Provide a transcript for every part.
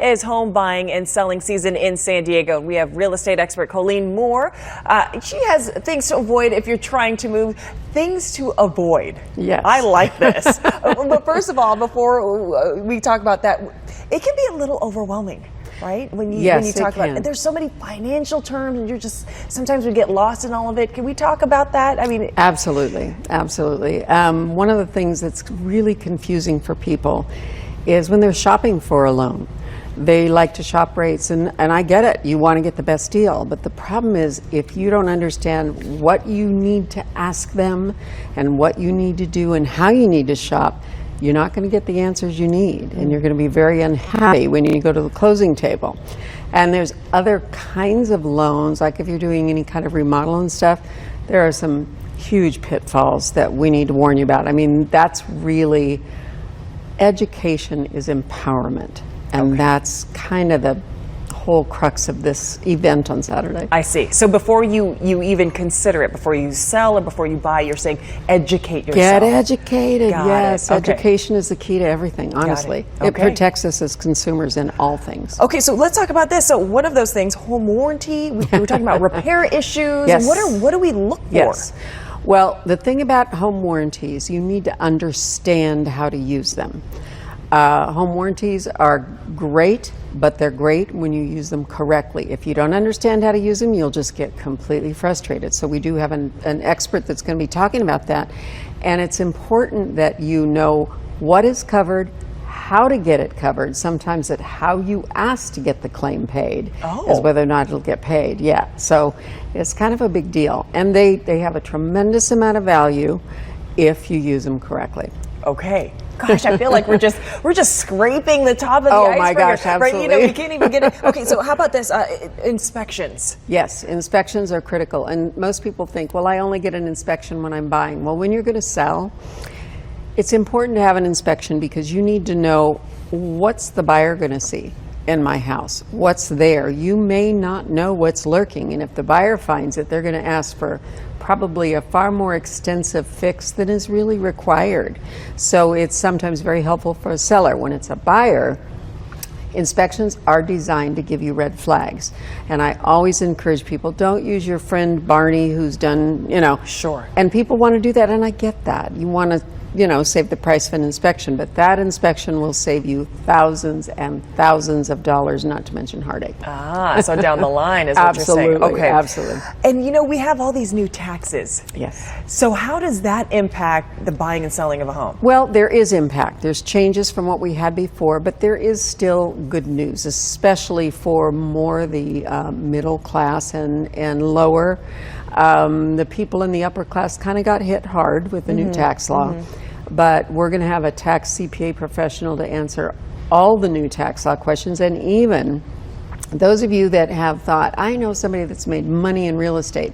is home buying and selling season in San Diego. We have real estate expert Coline Moore. She has things to avoid if you're trying to move. Things to avoid. Yes. I like this. But first of all, before we talk about that, it can be a little overwhelming. Right? When you talk about it, there's so many financial terms, and sometimes we get lost in all of it. Can we talk about that? I mean, absolutely. One of the things that's really confusing for people is when they're shopping for a loan. They like to shop rates, and I get it. You want to get the best deal, but the problem is if you don't understand what you need to ask them and what you need to do and how you need to shop, you're not going to get the answers you need, and you're going to be very unhappy when you go to the closing table. And there's other kinds of loans, like if you're doing any kind of remodel and stuff, there are some huge pitfalls that we need to warn you about. I mean, that's really, education is empowerment, and that's kind of the whole crux of this event on Saturday. I see. So before you even consider it, before you sell or before you buy, you're saying educate yourself. Get educated. Yes, okay. Education is the key to everything, honestly. It protects us as consumers in all things. Okay, so let's talk about this. So one of those things, home warranty, we were talking about repair issues. Yes. What do we look for? Yes. Well, the thing about home warranties, you need to understand how to use them. Home warranties are great, but they're great when you use them correctly. If you don't understand how to use them, you'll just get completely frustrated. So we do have an expert that's going to be talking about that. And it's important that you know what is covered, how to get it covered. Sometimes that how you ask to get the claim paid is whether or not it'll get paid. Yeah, so it's kind of a big deal. And they have a tremendous amount of value if you use them correctly. Okay. Gosh, I feel like we're just scraping the top of the iceberg. Oh my gosh, absolutely. Right? We can't even get it. Okay, so how about this? Inspections. Yes, inspections are critical. And most people think, well, I only get an inspection when I'm buying. Well, when you're going to sell, it's important to have an inspection because you need to know what's the buyer going to see in my house, what's there. You may not know what's lurking, and if the buyer finds it, they're going to ask for probably a far more extensive fix than is really required. So it's sometimes very helpful for a seller. When it's a buyer, inspections are designed to give you red flags. And I always encourage people, don't use your friend Barney who's done, Sure. And people want to do that, and I get that. You want to save the price of an inspection, but that inspection will save you thousands and thousands of dollars, not to mention heartache. So down the line is what you're saying. Okay. Absolutely. And we have all these new taxes. Yes. So how does that impact the buying and selling of a home? Well, there is impact. There's changes from what we had before, but there is still good news, especially for more the middle class and lower. The people in the upper class kind of got hit hard with the new tax law. But we're going to have a tax CPA professional to answer all the new tax law questions. And even those of you that have thought, I know somebody that's made money in real estate.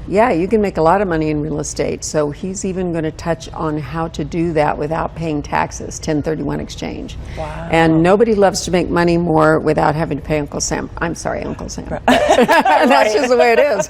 Yeah, you can make a lot of money in real estate. So he's even going to touch on how to do that without paying taxes, 1031 exchange. Wow. And nobody loves to make money more without having to pay Uncle Sam. I'm sorry, Uncle Sam. That's just the way it is.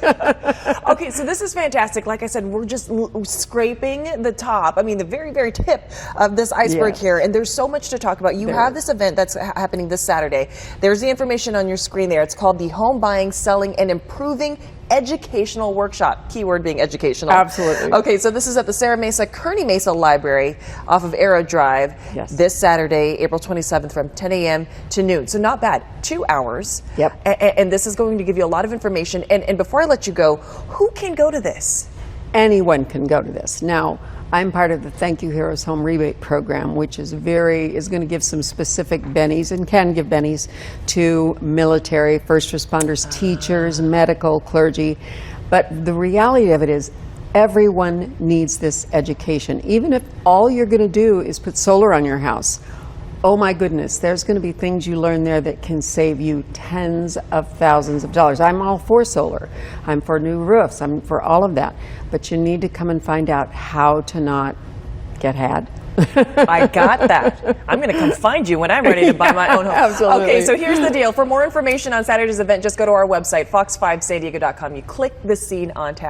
Okay, so this is fantastic. Like I said, we're just scraping the top. I mean, the very, very tip of this iceberg here. And there's so much to talk about. You have this event that's happening this Saturday. There's the information on your screen there. It's called the Home Buying, Selling, and Improving Educational Workshop. Keyword being educational. Absolutely. Okay, so this is at the Serra Mesa Kearney Mesa Library off of Arrow Drive this Saturday, April 27th from 10 a.m. to noon. So not bad. 2 hours. Yep. And this is going to give you a lot of information. And before I let you go, who can go to this? Anyone can go to this. Now, I'm part of the Thank You Heroes Home Rebate Program, which is going to give some specific bennies and can give bennies to military, first responders, teachers, medical, clergy. But the reality of it is everyone needs this education. Even if all you're going to do is put solar on your house, oh my goodness, there's going to be things you learn there that can save you tens of thousands of dollars. I'm all for solar. I'm for new roofs. I'm for all of that. But you need to come and find out how to not get had. I got that. I'm going to come find you when I'm ready to buy my own home. Absolutely. Okay, so here's the deal. For more information on Saturday's event, just go to our website, fox5sandiego.com. You click the scene on tab.